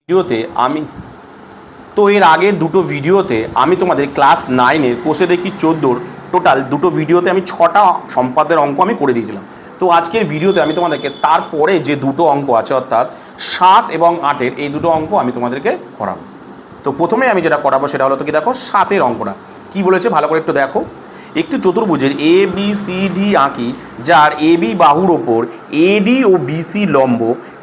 ভিডিওতে আমি তো এর আগের দুটো ভিডিওতে আমি তোমাদের ক্লাস 9-এর কোষে দেখি 14-র টোটাল দুটো ভিডিওতে আমি 6টা সম্পাদ্যের অঙ্ক আমি করে দিয়েছিলাম। তো আজকের ভিডিওতে আমি তোমাদেরকে তারপরে যে দুটো অঙ্ক আছে অর্থাৎ 7 এবং 8-এর এই দুটো অঙ্ক আমি তোমাদেরকে করাবো। তো প্রথমে আমি যেটা করাবো সেটা হলো তো কি দেখো 7-এর অঙ্কটা কী বলেছে ভালো করে একটু দেখো। একটি চতুর্ভুজের এ বি সি ডি আঁকি, যার এ বি বাহুর ওপর এডি ও বিসি লম্ব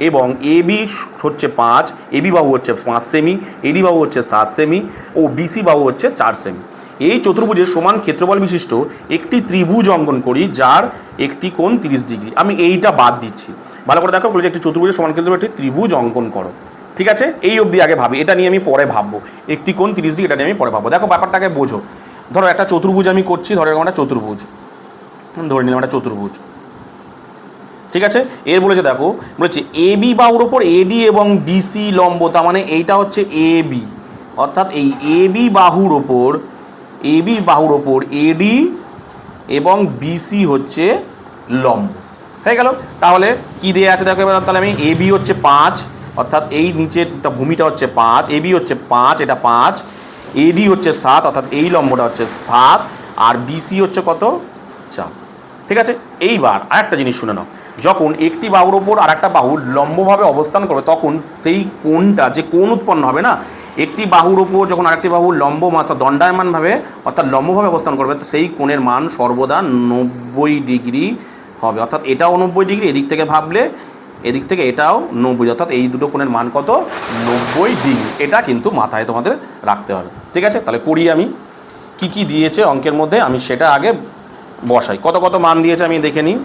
এবং এ বি হচ্ছে 5, এ বি বাহু হচ্ছে 5 সেমি, এডি বাহু হচ্ছে 7 সেমি ও বিসি বাহু হচ্ছে 4 সেমি। এই চতুর্ভুজের সমান ক্ষেত্রফল বিশিষ্ট একটি ত্রিভুজ অঙ্কন করি, যার একটি কোণ 30 ডিগ্রি। আমি এইটা বাদ দিচ্ছি, ভালো করে দেখো। বলেছে একটি চতুর্ভুজের সমান ক্ষেত্রফল একটি ত্রিভুজ অঙ্কন করো, ঠিক আছে? এই অবধি আগে ভাবি, এটা নিয়ে আমি পরে ভাববো। একটি কোণ 30 ডিগ্রি, এটা নিয়ে আমি পরে ভাববো। দেখো ব্যাপারটাকে বোঝো। ধরো একটা চতুর্ভুজ আমি করছি, ধরো এরকম একটা চতুর্ভুজ ধরে নিলাম, একটা চতুর্ভুজ, ঠিক আছে? এর বলেছে দেখো, বলেছে এ বি বাহুর ওপর এডি এবং বিসি লম্ব, তার মানে এইটা হচ্ছে এ বি, অর্থাৎ এই এ বি বাহুর ওপর এডি এবং বিসি হচ্ছে লম্ব, হয়ে গেল। তাহলে কি দেওয়া আছে দেখো এবার। তাহলে আমি এ বি হচ্ছে 5, অর্থাৎ এই নিচের ভূমিটা হচ্ছে 5, এ বি হচ্ছে 5, এটা 5, এডি হচ্ছে 7, অর্থাৎ এই লম্বটা হচ্ছে 7, আর বিসি হচ্ছে কত? 4, ঠিক আছে? এইবার আরেকটা জিনিস শুনে নাও, যখন একটি বাহুর ওপর আর একটা বাহু লম্বভাবে অবস্থান করবে, তখন সেই কোণটা, যে কোণ উৎপন্ন হবে না, একটি বাহুর ওপর যখন আরেকটি বাহু লম্ব মাত্রা দণ্ডায়মানভাবে অর্থাৎ লম্বভাবে অবস্থান করবে, সেই কোণের মান সর্বদা 90 ডিগ্রি হবে। অর্থাৎ এটাও 90 ডিগ্রি, এদিক থেকে ভাবলে এদিক থেকে এটাও 90, অর্থাৎ এই দুটো কোণের মান কত? 90 ডিগ্রি। এটা কিন্তু মাথায় তোমাদের রাখতে হবে, ঠিক আছে? তাহলে করি আমি, কি কি দিয়েছে অঙ্কের মধ্যে আমি সেটা আগে বসাই। কত কত মান দিয়েছে আমি দেখে নিই।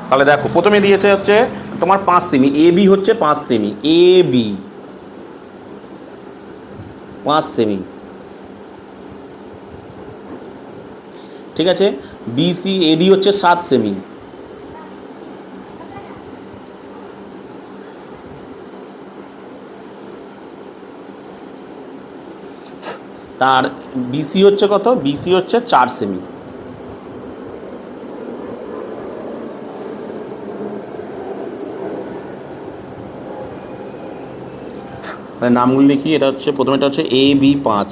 তাহলে দেখো প্রথমে দিয়েছে হচ্ছে তোমার 5 সেমি, এ বি হচ্ছে 5 সেমি, এ বি 5 সেমি, ঠিক আছে? বিসি এডি হচ্ছে 7 সেমি, তার বিসি হচ্ছে কত? বিসি হচ্ছে 4 সেমি, তাহলে নামগুলো লিখি। এটা হচ্ছে প্রথমেটা হচ্ছে A B 5,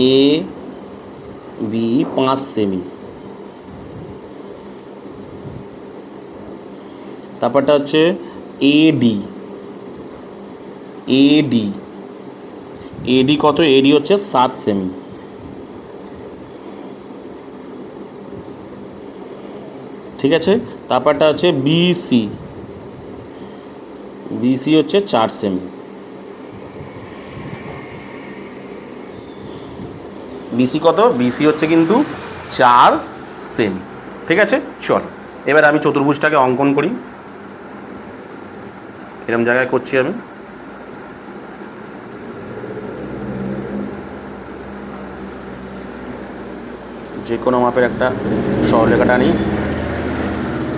A B 5 semi, তারপরটা হচ্ছে এডি, এডি এডি কত? এডি হচ্ছে 7 সেমি, ঠিক আছে? তারপরটা হচ্ছে বিসি, বিসি হচ্ছে 4 সেমি, বিসি কত? বিসি হচ্ছে কিন্তু 4 সেমি, ঠিক আছে? চল এবার আমি চতুর্ভুজটাকে অঙ্কন করি। এরকম জায়গায় করছি আমি। যে কোনো মাপের একটা সরলরেখাটা নিই।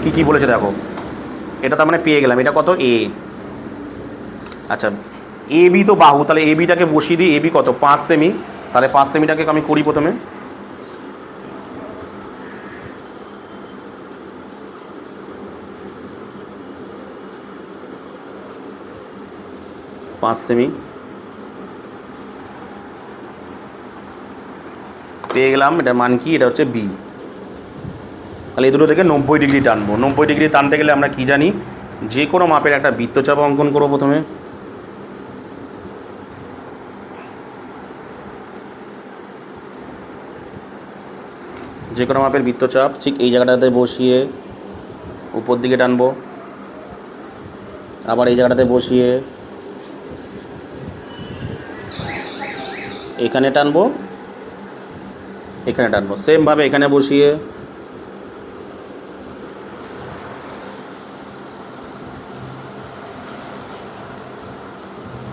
কী কী বলেছে দেখো, এটা তার মানে পেয়ে গেলাম। এটা কত? এ। আচ্ছা, এ বি তো বাহু, তাহলে এ বিটাকে বসিয়ে দিই। এ বি কত? 5 সেমি, তাহলে 5 সেমিটাকে আমি করি প্রথমে। পাঁচ সেমি পেয়ে গেলাম। এটার মান কি? এটা হচ্ছে বি। তাহলে এই দুটো থেকে 90 ডিগ্রি টানবো। 90 ডিগ্রি টানতে গেলে আমরা কি জানি? যে কোনো মাপের একটা বৃত্তচাপ অঙ্কন করবো প্রথমে। যে কোনো মাপের বৃত্তচাপ ঠিক এই জায়গাটাতে বসিয়ে উপর দিকে টানবো, আবার এই জায়গাটাতে বসিয়ে এখানে টানবো, এখানে টানবো। সেমভাবে এখানে বসিয়ে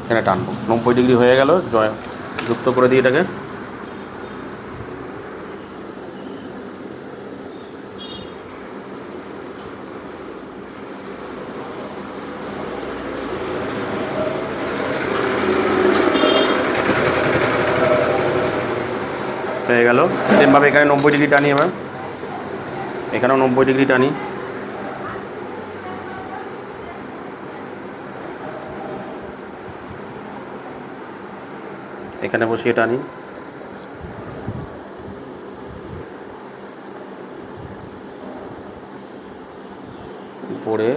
এখানে টানবো। 90 ডিগ্রি হয়ে গেল। যুক্ত করে দিই এটাকে। হয়ে গেল। সেমভাবে এখানে 90 ডিগ্রি টানি, এবার এখানেও 90 ডিগ্রি টানি। এখানে বসিয়ে টানি, পরে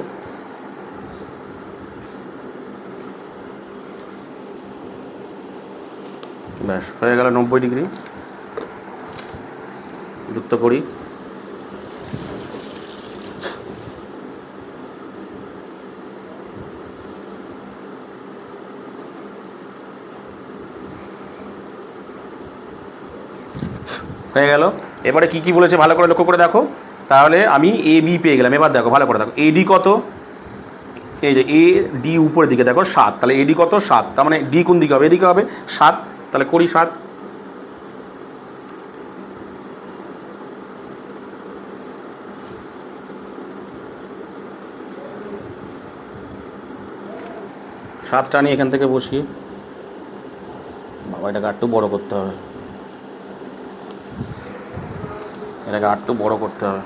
ব্যাস হয়ে গেল 90 ডিগ্রি। যুক্ত করি, হয়ে গেল। এবারে কি কি বলেছে ভালো করে লক্ষ্য করে দেখো। তাহলে আমি এ বি পেয়ে গেলাম। এবার দেখো ভালো করে দেখো, এডি কত, এই যে এ ডি উপরের দিকে দেখো 7, তাহলে এডি কত 7, তার মানে ডি কোন দিকে হবে, এদিকে হবে 7, তাহলে করি 7। সাতটা নিয়ে এখান থেকে বসিয়ে, বাবা এটাকে আরেকটু বড় করতে হবে, এটাকে আরেকটু বড় করতে হবে।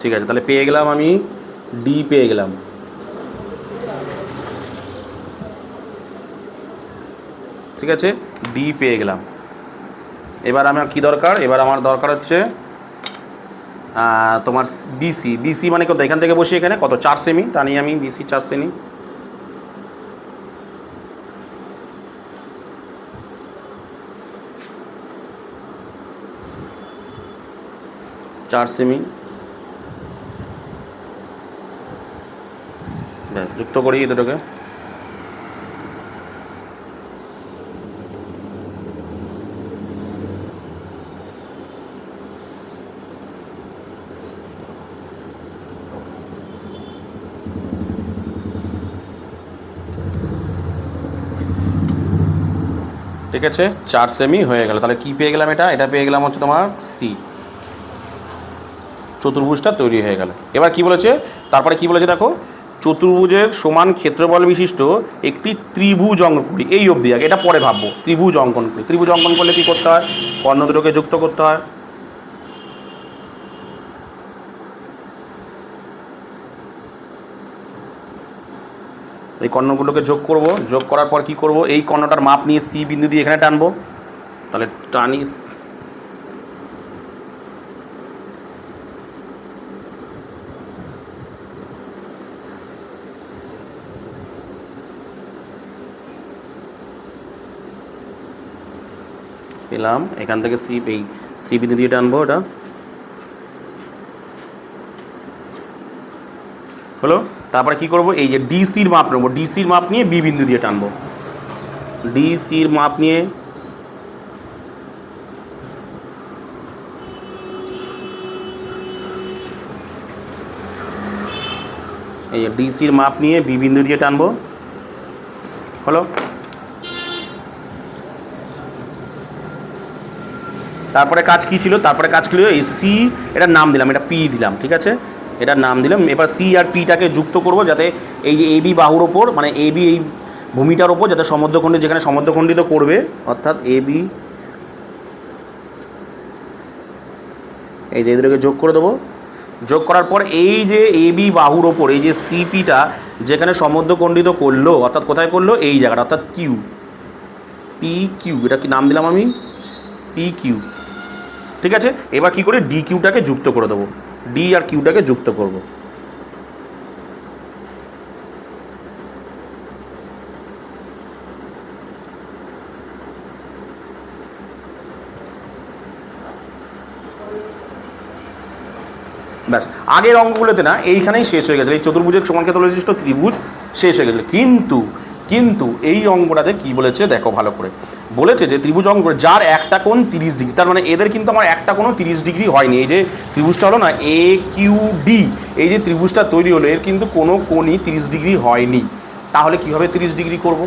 ঠিক আছে, তাহলে পেয়ে গেলাম আমি ডি পেয়ে গেলাম। ঠিক আছে, ডি পেয়ে গেলাম। এবার আমার কি দরকার, এবার আমার দরকার হচ্ছে তোমার বিসি। বিসি মানে কত, এখান থেকে বসি এখানে কত 4 সেমি, তা নিয়ে আমি বিসি 4 সেমি। ব্যাস যুক্ত করি এই দুটোকে। ঠিক আছে, 4 সেমি হয়ে গেল। তাহলে কি পেয়ে গেলাম, এটা পেয়ে গেলাম হচ্ছে তোমার সি, চতুর্ভুজটা তৈরি হয়ে গেল। এবার কি বলেছে, তারপরে কি বলেছে দেখো, চতুর্ভুজের সমান ক্ষেত্রফল বিশিষ্ট একটি ত্রিভুজ অঙ্কন করি। এই অবধি আগে, এটা পরে ভাববো। ত্রিভুজ অঙ্কন করি, ত্রিভুজ অঙ্কন করলে কী করতে হয়, কর্ণ দুটোকে যুক্ত করতে হয়। এই কর্ণগুলোকে যোগ করব, যোগ করার পর কি করব, এই কর্ণটার মাপ নিয়ে সি বিন্দু দিয়ে এখানে টানবো। তাহলে টানি, পেলাম। এখান থেকে সি, এই সি বিন্দু দিয়ে টানবো, এটা হলো। তারপরে কি করব, এই যে ডিসির মাপ নেবো, ডিসির মাপ নিয়ে বি বিন্দু দিয়ে টানবো, ডিসির মাপ নিয়ে এই যে ডিসির মাপ নিয়ে বি বিন্দু দিয়ে টানবো, হলো। তারপরে কাজ কি ছিল, তারপরে কাজ ছিল এই সি, এটার নাম দিলাম, এটা পি দিলাম, ঠিক আছে, এটার নাম দিলাম। এবার সি আর পিটাকে যুক্ত করব, যাতে এই যে এবি বাহুর ওপর, মানে এবি এই ভূমিটার ওপর যাতে সমুদ্রখণ্ডী, যেখানে সমুদ্রখণ্ডিত করবে, অর্থাৎ এবি, এই যে এদেরকে যোগ করে দেবো। যোগ করার পর এই যে এবি বাহুর ওপর এই যে সিপিটা যেখানে সমুদ্রখণ্ডিত করলো, অর্থাৎ কোথায় করলো, এই জায়গাটা, অর্থাৎ কিউ, পি কিউ, এটা কি নাম দিলাম আমি, পি কিউ। ঠিক আছে, এবার কি করে ডি কিউটাকে যুক্ত করে দেবো, ডি আর কিউটাকে যুক্ত করব। ব্যাস, আগের অঙ্কগুলোতে না এইখানেই শেষ হয়ে গেছে, এই চতুর্ভুজের সমান ক্ষেত্রফল বিশিষ্ট ত্রিভুজ শেষ হয়ে গেছে। কিন্তু এই অঙ্কটাতে কি বলেছে দেখো ভালো করে, বলেছে যে ত্রিভুজ অঙ্ক যার একটা কোণ 30 ডিগ্রি, তার মানে এদের কিন্তু আমার একটা কোণও 30 ডিগ্রি হয়নি। এই যে ত্রিভুজটা হলো না এ কিউ ডি, এই যে ত্রিভুজটা তৈরি হলো এর কিন্তু কোনো কোণই 30 ডিগ্রি হয়নি। তাহলে কিভাবে 30 ডিগ্রি করব,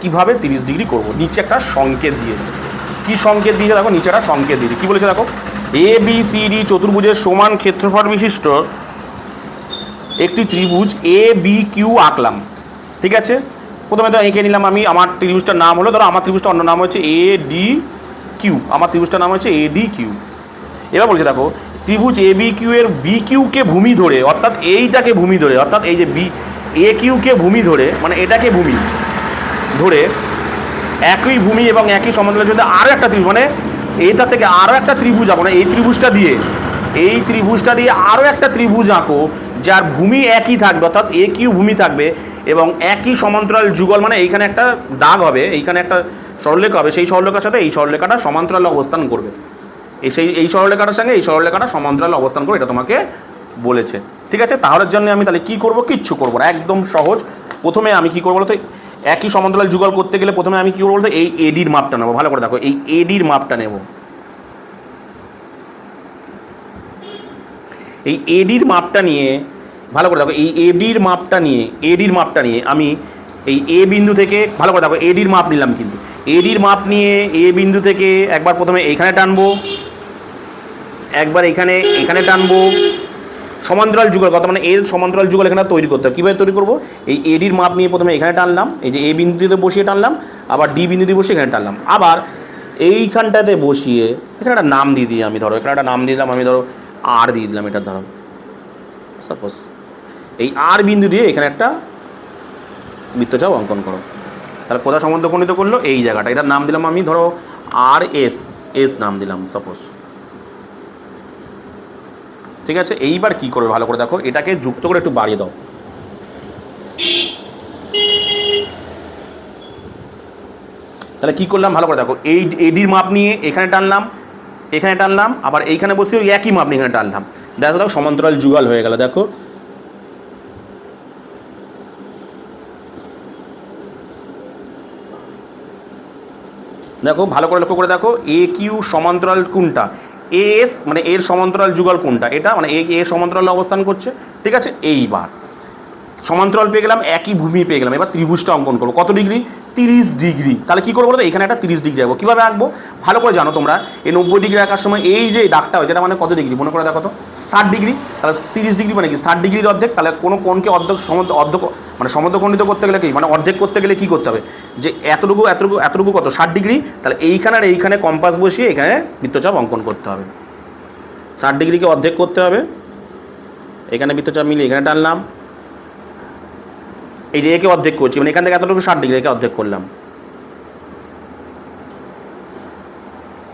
কিভাবে 30 ডিগ্রি করব, নিচে একটা সংকেত দিয়েছে। কি সংকেত দিয়েছে দেখো, নিচে একটা সংকেত দিয়েছে। কি বলেছে দেখো, এ বি সি ডি চতুর্ভুজের সমান ক্ষেত্রফল বিশিষ্ট একটি ত্রিভুজ এ বি কিউ আঁকলাম। ঠিক আছে, প্রথমে তো এঁকে নিলাম আমি, আমার ত্রিভুজটার নাম হলো, ধরো আমার ত্রিভুজটার অন্য নাম হচ্ছে এ ডি কিউ, আমার ত্রিভুজটার নাম হচ্ছে এ ডি কিউ। এবার বলছে দেখো ত্রিভুজ এ বি কিউ এর বি কিউকে ভূমি ধরে, অর্থাৎ এইটাকে ভূমি ধরে, অর্থাৎ এই যে বি এ কিউকে ভূমি ধরে, মানে এটাকে ভূমি ধরে একই ভূমি এবং একই সমান্তরাল যদি আরও একটা ত্রিভুজ, মানে এইটা থেকে আরও একটা ত্রিভুজ আঁকো, মানে এই ত্রিভুজটা দিয়ে আরও একটা ত্রিভুজ আঁকো যার ভূমি একই থাকবে, অর্থাৎ এ কিউ ভূমি থাকবে এবং একই সমান্তরাল যুগল, মানে এইখানে একটা দাগ হবে, এইখানে একটা সরলরেখা হবে, সেই সরলরেখার সাথে এই সরলরেখাটা সমান্তরাল অবস্থান করবে, এই সরলরেখাটার সঙ্গে এই সরলরেখাটা সমান্তরাল অবস্থান করবে, এটা তোমাকে বলেছে। ঠিক আছে, তাহলে জন্য আমি তাহলে কী করবো, কিচ্ছু করবো না, একদম সহজ। প্রথমে আমি কী করবো বলতো, একই সমান্তরাল যুগল করতে গেলে প্রথমে আমি কী করবো বলতো, এই এডির মাপটা নেবো, ভালো করে দেখো, এই এডির মাপটা নেব, এই এডির মাপটা নিয়ে ভালো করে দেখো, এই এডির মাপটা নিয়ে আমি এই এ বিন্দু থেকে, ভালো করে দেখো, এডির মাপ নিলাম, কিন্তু এডির মাপ নিয়ে এ বিন্দু থেকে একবার প্রথমে এইখানে টানবো, একবার এখানে টানবো, সমান্তরাল যুগল কথা, মানে এর সমান্তরাল যুগল এখানে তৈরি করতে হবে। কীভাবে তৈরি করবো, এই এডির মাপ নিয়ে প্রথমে এখানে টানলাম, এই যে এ বিন্দুতে বসিয়ে টানলাম, আবার ডি বিন্দুতে বসিয়ে এখানে টানলাম, আবার এইখানটাতে বসিয়ে এখানে একটা নাম দিয়ে দিই আমি, ধরো এখানে একটা নাম দিয়ে দিলাম আমি, ধরো আর দিয়ে দিলাম, এটা ধরো সাপোজ এই আর বিন্দু দিয়ে এখানে একটা বৃত্তচাপ অঙ্কন করো। তাহলে কোথায় সমদ্বিখণ্ডিত করলো, এই জায়গাটা, এটার নাম দিলাম আমি, ধরো আর এস নাম দিলাম সাপোজ। ঠিক আছে, এইবার কি করবে ভালো করে দেখো, এটাকে যুক্ত করে একটু বাড়িয়ে দাও, তাহলে কি করলাম ভালো করে দেখো, এই এডির মাপ নিয়ে এখানে টানলাম, আবার এইখানে বসে ওই একই মাপ নিয়ে এখানে টানলাম, দেখো সমান্তরাল যুগল হয়ে গেল। দেখো দেখো ভালো করে লক্ষ্য করে দেখো, এ কিউ সমান্তরাল কোনটা, এস মানে এর সমান্তরাল যুগল কোনটা, এটা মানে এ সমান্তরাল অবস্থান করছে। ঠিক আছে, এইবার সমান্তরাল পেয়ে গেলাম, একই ভূমি পেয়ে গেলাম, এবার ত্রিভুজটা অঙ্কন করবো, কত ডিগ্রি, 30 ডিগ্রি। তাহলে কী করবো বলতো, এখানে একটা 30 ডিগ্রি আঁকবো। কীভাবে আঁকবো ভালো করে জানো তোমরা, এই 90 ডিগ্রি আঁকার সময় এই যে দাগটা হয়, যেটা মানে কত ডিগ্রি মনে করে দেখো তো, 60 ডিগ্রি। তাহলে 30 ডিগ্রি মানে কি, 60 ডিগ্রির অর্ধেক। তাহলে কোনো কোণকে অর্ধেক মানে সমদ্বিখণ্ডিত করতে গেলে কি, মানে অর্ধেক করতে গেলে কী করতে হবে, যে এতটুকু কত, 60 ডিগ্রি। তাহলে এইখানে আর এইখানে কম্পাস বসিয়ে এখানে বৃত্তচাপ অঙ্কন করতে হবে, 60 ডিগ্রিকে অর্ধেক করতে হবে, এখানে বৃত্তচাপ মিলিয়ে এখানে টানলাম, এই যে একে অর্ধেক করছি, মানে এখান থেকে এতটুকু 60 ডিগ্রি, একে অর্ধেক করলাম।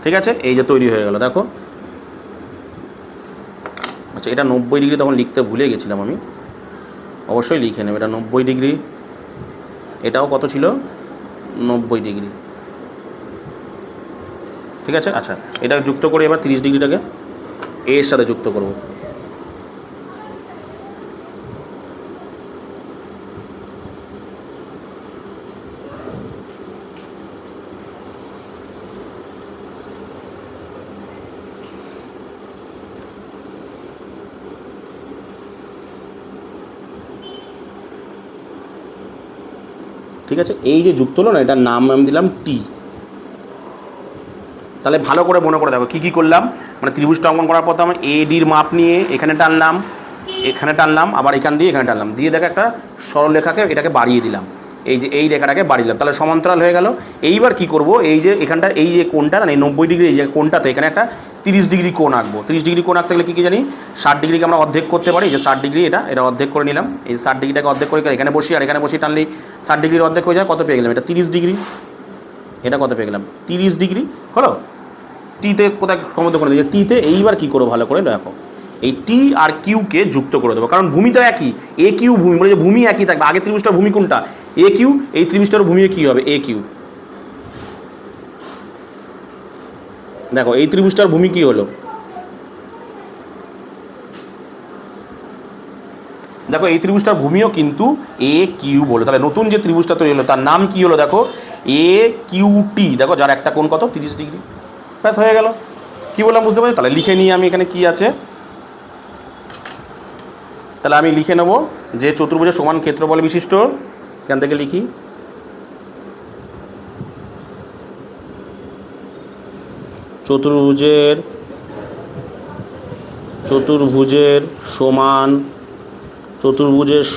ঠিক আছে, এই যে তৈরি হয়ে গেল দেখো। আচ্ছা, এটা 90 ডিগ্রি তখন লিখতে ভুলে গেছিলাম আমি, অবশ্যই লিখে নেব, এটা 90 ডিগ্রি, এটাও কত ছিল, 90 ডিগ্রি। ঠিক আছে, আচ্ছা এটা যুক্ত করে এবার 30 ডিগ্রিটাকে এর সাথে যুক্ত করব। ঠিক আছে, এই যে যুক্ত হলো না, এটার নাম আমি দিলাম টি। তাহলে ভালো করে মনে করে দেখো কী কী করলাম, মানে ত্রিভুজটা অঙ্কন করার পর তো আমি এডির মাপ নিয়ে এখানে টানলাম, আবার এখান দিয়ে এখানে টানলাম, দিয়ে দেখো একটা সরলরেখাকে এটাকে বাড়িয়ে দিলাম, এই যে এই রেখাটাকে বাড়িয়ে দিলাম, তাহলে সমান্তরাল হয়ে গেল। এইবার কি করব, এই যে এখানটা এই যে কোণটা, মানে 90 ডিগ্রি এই যে কোণটাতে এখানে একটা 30 ডিগ্রি কোণ আঁকবো। 30 ডিগ্রি কোণ আঁকতে গেলে কী জানি, 60 ডিগ্রিকে আমরা অর্ধেক করতে পারি, যে 60 ডিগ্রি এটা অর্ধেক করে নিলাম, এই 60 ডিগ্রিটাকে অর্ধেক করে এখানে বসি, আর এখানে বসিয়ে টানলেই 60 ডিগ্রির অর্ধেক হয়ে যায়, কত পেয়ে গেলাম, এটা 30 ডিগ্রি, এটা কত পেয়ে গেলাম, 30 ডিগ্রি হলো। টিতে কোথায় সমদ্বিখণ্ড করে দিয়েছে, টিতে এইবার কী করবো ভালো করে দেখো, এই টি আর কিউকে যুক্ত করে দেবো, কারণ ভূমি তো একই, এ কিউ ভূমি, মানে যে ভূমি একই থাকবে। আগে ত্রিভুজটার ভূমি কোনটা, এ কিউ, এই ত্রিভুজটার ভূমি কী হবে, এ কিউ। দেখো এই ত্রিভুজটার ভূমি কী হলো, দেখো এই ত্রিভুজটার ভূমিও কিন্তু এ কিউ বলে। তাহলে নতুন যে ত্রিভুজটা তৈরি হলো তার নাম কী হলো, দেখো এ কিউ টি। দেখো যার একটা কোণ কত, 30 ডিগ্রি, ব্যাস হয়ে গেল। কী বললাম বুঝতে পারছি, তাহলে লিখে নিই আমি এখানে কী আছে, তাহলে আমি লিখে নেব যে চতুর্ভুজের সমান ক্ষেত্রফল বিশিষ্ট, এখান থেকে লিখি চতুর্ভুজের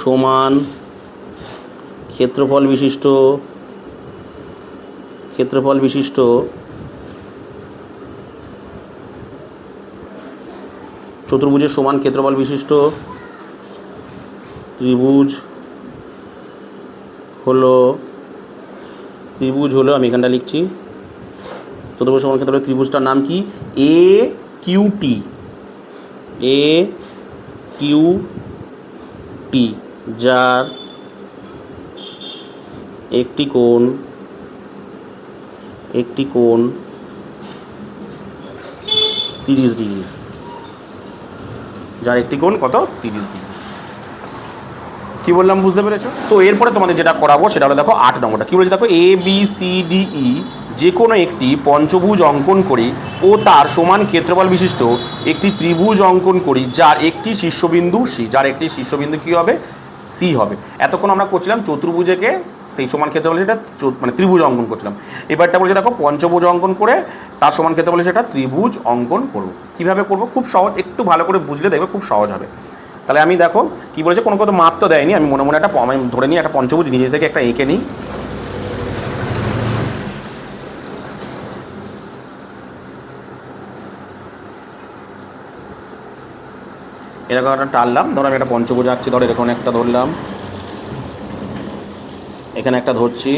সমান ক্ষেত্রফল বিশিষ্ট চতুর্ভুজের সমান ক্ষেত্রফল বিশিষ্ট ত্রিভুজ হলো আমি এখানটা লিখছি, চতুর্ভুজ সমান ক্ষেত্রফল ত্রিভুজটার নাম কি? এ কিউটি, যার একটি কোণ 30 ডিগ্রি, যার একটি কোণ কত? 30 ডিগ্রি। কি বললাম বুঝতে পেরেছো? তো এরপরে তোমাদের যেটা করাবো সেটা হলো দেখো 8 নম্বরটা কী বলেছে দেখো, A B C D E যে কোনো একটি পঞ্চভুজ অঙ্কন করি ও তার সমান ক্ষেত্রফল বিশিষ্ট একটি ত্রিভুজ অঙ্কন করি যার একটি শীর্ষবিন্দু সি, যার একটি শীর্ষবিন্দু কী হবে? সি হবে। এতক্ষণ আমরা করছিলাম চতুর্ভুজকে সেই সমান ক্ষেত্রফল সেটা মানে ত্রিভুজ অঙ্কন করছিলাম। এবারটা বলছে দেখো পঞ্চভুজ অঙ্কন করে তার সমান ক্ষেত্রফল সেটা ত্রিভুজ অঙ্কন করব। কীভাবে করব? খুব সহজ, একটু ভালো করে বুঝলে দেখবে খুব সহজ হবে। তাহলে আমি দেখো কী বলেছে, কোনো কত মাপ তো দেয়নি, আমি মনে মনে আমি ধরে নিই একটা পঞ্চভুজ নিজে থেকে একটা এঁকে নিই। এরকম একটা টানলাম, ধরো আমি একটা পঞ্চভুজ আঁকছি, ধরো এরকম একটা ধরলাম, এখানে একটা ধরছি,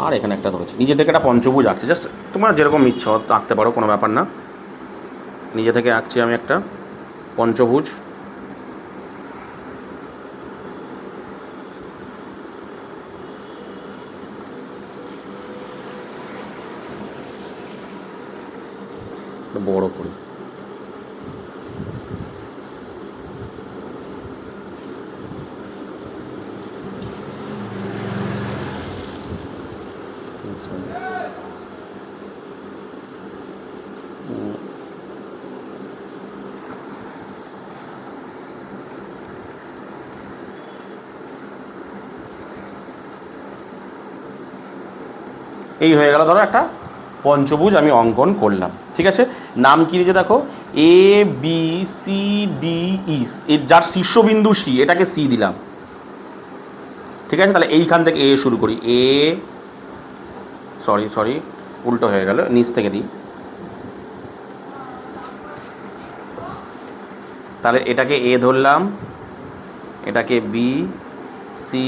আর এখানে একটা ধরছি, নিজে থেকে একটা পঞ্চভুজ আঁকছি। জাস্ট তোমরা যেরকম ইচ্ছা আঁকতে পারো, কোনো ব্যাপার না। নিজে থেকে আঁকছি আমি একটা পঞ্চভুজ। বড় করি, এই হয়ে গেল ধরো একটা পঞ্চভুজ আমি অঙ্কন করলাম। ঠিক আছে, নাম কী দিয়েছে দেখো, A B C D E, যার শীর্ষবিন্দু সি, এটাকে সি দিলাম। ঠিক আছে, তাহলে এইখান থেকে এ শুরু করি, এ সরি উল্টো হয়ে গেল, নিচ থেকে দিই। তাহলে এটাকে এ ধরলাম, এটাকে বি, সি,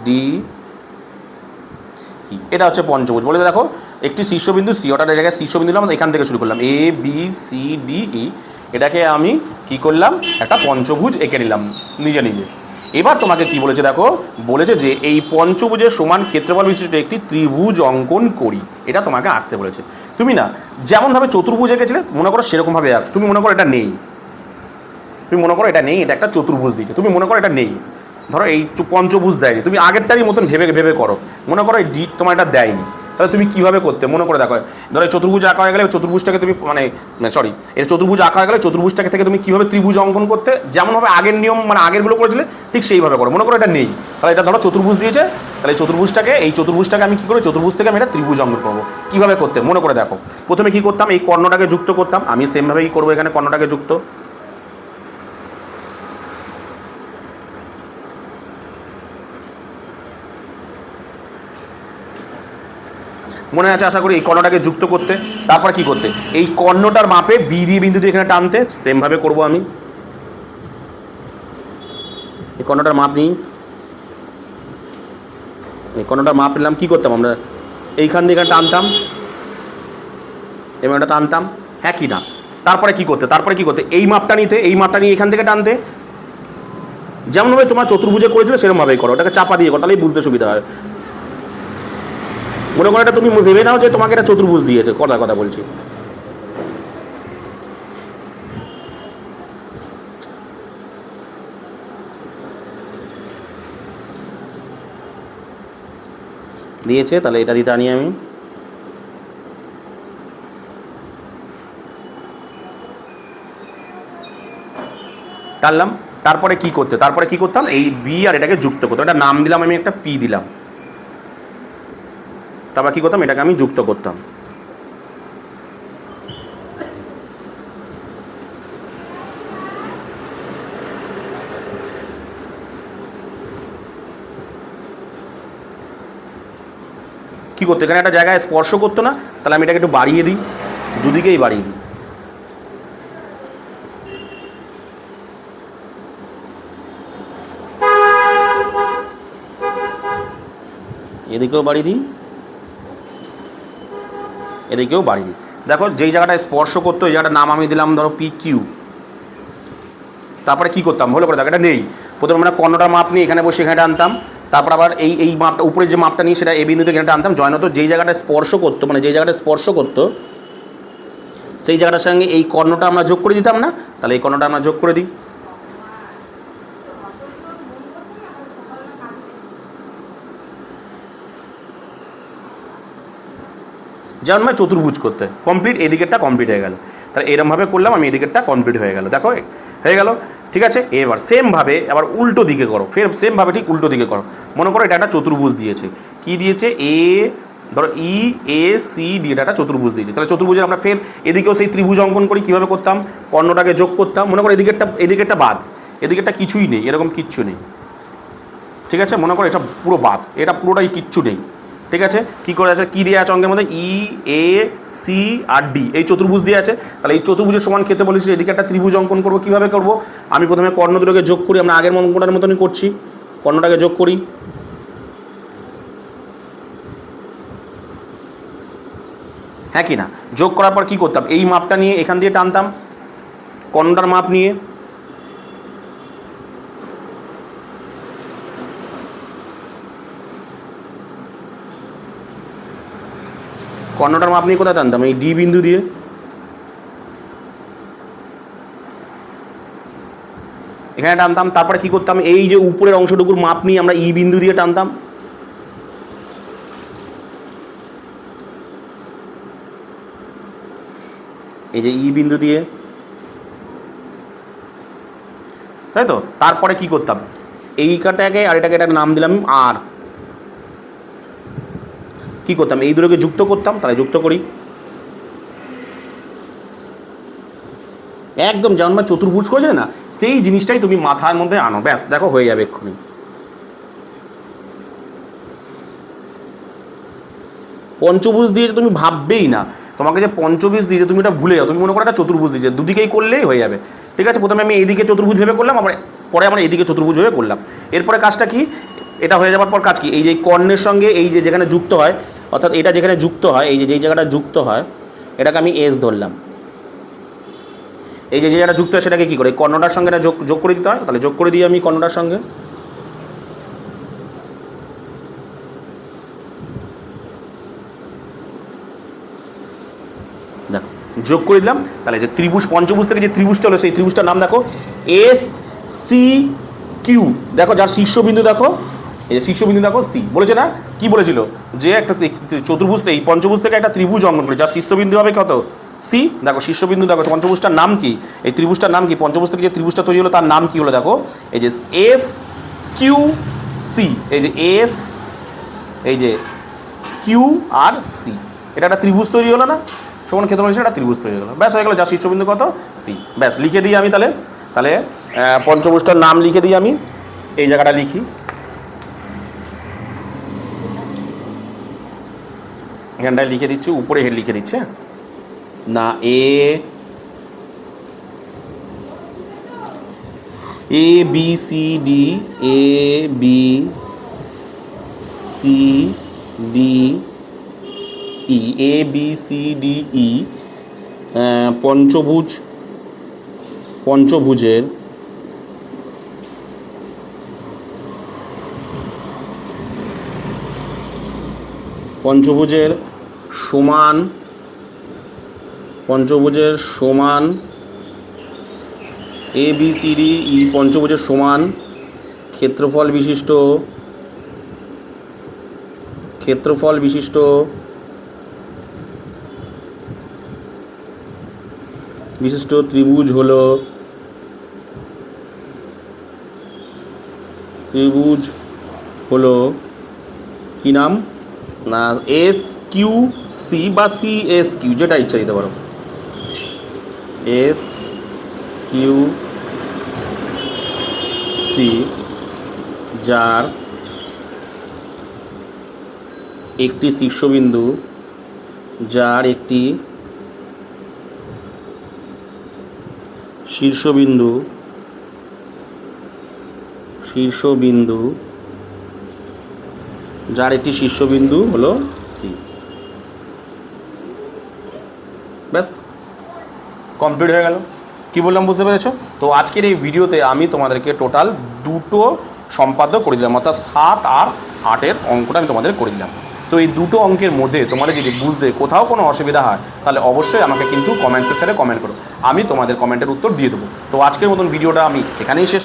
ডি, এটা হচ্ছে পঞ্চভুজ। বলে দেখো একটি শীর্ষবিন্দু সি, অর্থাৎ এটাকে শীর্ষবিন্দু আমরা এখান থেকে শুরু করলাম, A B C D E, এটাকে আমি কি করলাম? একটা পঞ্চভুজ এঁকে নিলাম নিজে নিজে। এবার তোমাকে কি বলেছে দেখো, বলেছে যে এই পঞ্চভুজের সমান ক্ষেত্রফল বিশিষ্ট একটি ত্রিভুজ অঙ্কন করি, এটা তোমাকে আঁকতে বলেছে। তুমি না যেমনভাবে চতুর্ভুজ এঁকেছিলে মনে করো সেরকমভাবে আঁকছো। তুমি মনে করো এটা নেই, এটা একটা চতুর্ভুজ দিয়েছে, তুমি মনে করো এটা নেই, ধরো এই পঞ্চভুজ দেয়নি, তুমি আগেরটারই মতন ভেবে করো, মনে করো এই ডি তোমার এটা দেয়নি, তাহলে তুমি কীভাবে করতে? মনে করে দেখো, ধরো এই চতুর্ভুজ আঁকা হয়ে গেলে চতুর্ভুজটাকে তুমি এর চতুর্ভুজ আঁকা হয়ে গেলে চতুর্ভুজটাকে থেকে তুমি কীভাবে ত্রিভুজ অঙ্কন করতে, যেমনভাবে আগের নিয়ম মানে আগেরগুলো করেছিলে ঠিক সেইভাবে করো। মনে করো এটা নেই, তাহলে এটা ধরো চতুর্ভুজ দিয়েছে, তাহলে এই চতুর্ভুজটাকে আমি কী করি? চতুর্ভুজ থেকে আমি এটা ত্রিভুজ অঙ্কন করবো। কীভাবে করতে মনে করে দেখো, প্রথমে কী করতাম? এই কর্ণটাকে যুক্ত করতাম, আমি সেমভাবেই করবো, এখানে কর্ণটাকে যুক্ত। মনে আছে আশা করি এই কর্ণটাকে যুক্ত করতে। তারপর কি করতে? এই কর্ণটার মাপে বি দিয়ে বিন্দু দিয়ে এখানে টানতে, সেমভাবে করব আমি। এই কর্ণটার মাপ নিই, এই কর্ণটার মাপ নিলাম, কী করতাম আমরা? এইখান দিয়ে এখানে টানতাম, এবং এটা টানতাম, হ্যাঁ কি না? তারপরে কি করতে? এই মাপটা নিতে, এই মাপটা নিয়ে এখান থেকে টানতে, যেমনভাবে তোমার চতুর্ভুজে করেছিল সেরকমভাবেই করো, ওটাকে চাপা দিয়ে করো, তাহলেই বুঝতে সুবিধা হয়। মনে করো এটা তুমি ভেবে নাও যে তোমাকে এটা চতুর্ভুজ দিয়েছে, কথা বলছি। দিয়েছে, তাহলে এটা দিয়ে টানি আমি। টানলাম, তারপরে কি করতাম? এই বি আর এটাকে যুক্ত করতাম, এটা নাম দিলাম আমি, একটা পি দিলাম। তারপর কী করতাম? এটাকে আমি যুক্ত করতাম। কী করতে? এখানে একটা জায়গায় স্পর্শ করতো না, তাহলে আমি এটাকে একটু বাড়িয়ে দিই, দুদিকেই বাড়িয়ে দিই। এদিকেও বাড়ি দিই, এদিকেও বাড়ি দিই। দেখো যেই জায়গাটায় স্পর্শ করতো ওই জায়গাটার নাম আমি দিলাম ধরো PQ। তারপরে কী করতাম ভালো করে দেখো, এটা নেই, প্রথমে আমরা কর্ণটার মাপ নিয়ে এখানে বসে এখানে টানতাম, তারপর আবার এই মাপটা উপরের যে মাপটা নিয়ে সেটা এ বিন্দুতে এখানে টানতাম, জয়েন হতো। যেই জায়গাটা স্পর্শ করতো মানে যেই জায়গাটা স্পর্শ করতো সেই জায়গাটার সঙ্গে এই কর্ণটা আমরা যোগ করে দিতাম না, তাহলে এই কর্ণটা আমরা যোগ করে দিই। যেমন মানে চতুর্ভুজ করতে কমপ্লিট, এদিকেরটা কমপ্লিট হয়ে গেল। তাহলে এরমভাবে করলাম আমি, এদিকেরটা কমপ্লিট হয়ে গেল, দেখো হয়ে গেল। ঠিক আছে, এবার সেমভাবে আবার উল্টো দিকে করো, ফের সেমভাবে ঠিক উল্টো দিকে করো। মনে করো এটা একটা চতুর্ভুজ দিয়েছে, কি দিয়েছে, ধরো EACD, এটা একটা চতুর্ভুজ দিয়েছে। তাহলে চতুর্ভুজের আমরা ফের এদিকেও সেই ত্রিভুজ অঙ্কন করি। কীভাবে করতাম, কর্ণটাকে যোগ করতাম। মনে করো এদিকেরটা বাদ, এদিকেরটা কিছুই নেই, এরকম কিচ্ছু নেই। ঠিক আছে, মনে করো এটা পুরো বাদ, এটা পুরোটাই কিচ্ছু নেই। ঠিক আছে, কী করে আছে, কী দিয়ে আছে অঙ্কের মধ্যে, EAC আর D, এই চতুর্ভুজ দিয়ে আছে। তাহলে এই চতুর্ভুজের সমান খেতে বলেছি, এদিকে একটা ত্রিভুজ অঙ্কন করবো। কীভাবে করবো, আমি প্রথমে কর্ণ দুটোকে যোগ করি, আমরা আগের অঙ্কটার মতনই করছি, কর্ণটাকে যোগ করি। হ্যাঁ কি না, যোগ করার পর কী করতাম, এই মাপটা নিয়ে এখান দিয়ে টানতাম, কর্ণটার মাপ নিয়ে। কর্ণটার মাপ নিয়ে কোথায় টানতাম, এই D বিন্দু দিয়ে। এখানে টানতাম। তারপরে কী করতাম, এই যে উপরের অংশটুকুর মাপ নিয়ে আমরা E বিন্দু দিয়ে টানতাম। এই যে E বিন্দু দিয়ে, তাই তো। তারপরে কি করতাম, এই কাটাকে আর এটাকে একটা নাম দিলাম R। কি করতাম, এই দুটোকে যুক্ত করতাম, তাহলে যুক্ত করি। একদম যেমন মানে চতুর্ভুজ করেছে না, সেই জিনিসটাই তুমি মাথার মধ্যে আনো, ব্যাস দেখো হয়ে যাবে এক্ষুনি। পঞ্চভুজ দিয়ে তুমি ভাববেই না, তোমাকে যে পঞ্চভুজ দিয়ে তুমি এটা ভুলে যাও, তুমি মনে করো একটা চতুর্ভুজ দিয়েছে, দুদিকেই করলেই হয়ে যাবে। ঠিক আছে, প্রথমে আমি এইদিকে চতুর্ভুজ ভেবে করলাম, আবার পরে আমরা এইদিকে চতুর্ভুজ ভেবে করলাম। এরপরে কাজটা কি, এটা হয়ে যাওয়ার পর কাজ কি, এই যে কর্ণের সঙ্গে এই যে যেখানে যুক্ত হয়, অর্থাৎ এটা যেখানে যুক্ত হয়, এই যে যেই জায়গাটা যুক্ত হয় এটাকে আমি S ধরলাম। এই যে জায়গাটা যুক্ত হয় সেটাকে কী করে, কর্ণটার সঙ্গে এটা যোগ করে দিতে হয়, তাহলে যোগ করে দিই আমি কর্ণটার সঙ্গে। দেখো যোগ করে দিলাম। তাহলে যে ত্রিভুজ, পঞ্চভুজ থেকে যে ত্রিভুজটা হলো সেই ত্রিভুজটার নাম দেখো SCQ। দেখো যার শীর্ষবিন্দু দেখো, এই যে শীর্ষবিন্দু দেখো C, বলেছে না, কি বলেছিল, যে একটা চতুর্ভুজ, এই পঞ্চভুজ থেকে একটা ত্রিভুজ অঙ্কন করে, যার শীর্ষবিন্দু হবে কত, C। দেখো শীর্ষবিন্দু দেখো, পঞ্চভুজটার নাম কি, এই ত্রিভুজটার নাম কি, পঞ্চভুজ থেকে যে ত্রিভুজটা তৈরি হলো তার নাম কি হলো, দেখো এই যে SQC, এই যে S, এই যে Q আর C, এটা একটা ত্রিভুজ তৈরি হলো না, সমান ক্ষেত্র হয়েছে, একটা ত্রিভুজ তৈরি হয়ে গেলো, ব্যাস হয়ে গেলো। যার শীর্ষবিন্দু কত, C, ব্যাস লিখে দিই আমি। তাহলে পঞ্চভুজটার নাম লিখে দিই আমি, এই জায়গাটা লিখি, এখানটায় লিখে দিচ্ছি, উপরে হেড লিখে দিচ্ছে না, ABCD, ABCDE, পঞ্চভুজের সমান, ABCDE পঞ্চভুজের সমান ক্ষেত্রফল বিশিষ্ট ত্রিভুজ হলো কি নাম না, SQC বা CSQ, যেটা ইচ্ছা দিতে পারো, SQC, যার একটি শীর্ষবিন্দু, যার একটি শীর্ষবিন্দু হলো সি। ব্যাস কমপ্লিট হয়ে গেল। কি বললাম বুঝতে পেরেছো? তো আজকের এই ভিডিওতে আমি তোমাদেরকে টোটাল দুটো সম্পাদ্য করে দিলাম, অর্থাৎ 7 আর 8-এর অঙ্কটা আমি তোমাদের করে দিলাম। তো এই দুটো অঙ্কের মধ্যে তোমাদের যদি বুঝতে কোথাও কোনো অসুবিধা হয় তাহলে অবশ্যই আমাকে কিন্তু কমেন্ট সেকশনে কমেন্ট করো, আমি তোমাদের কমেন্টের উত্তর দিয়ে দেবো। তো আজকের মতন ভিডিওটা আমি এখানেই শেষ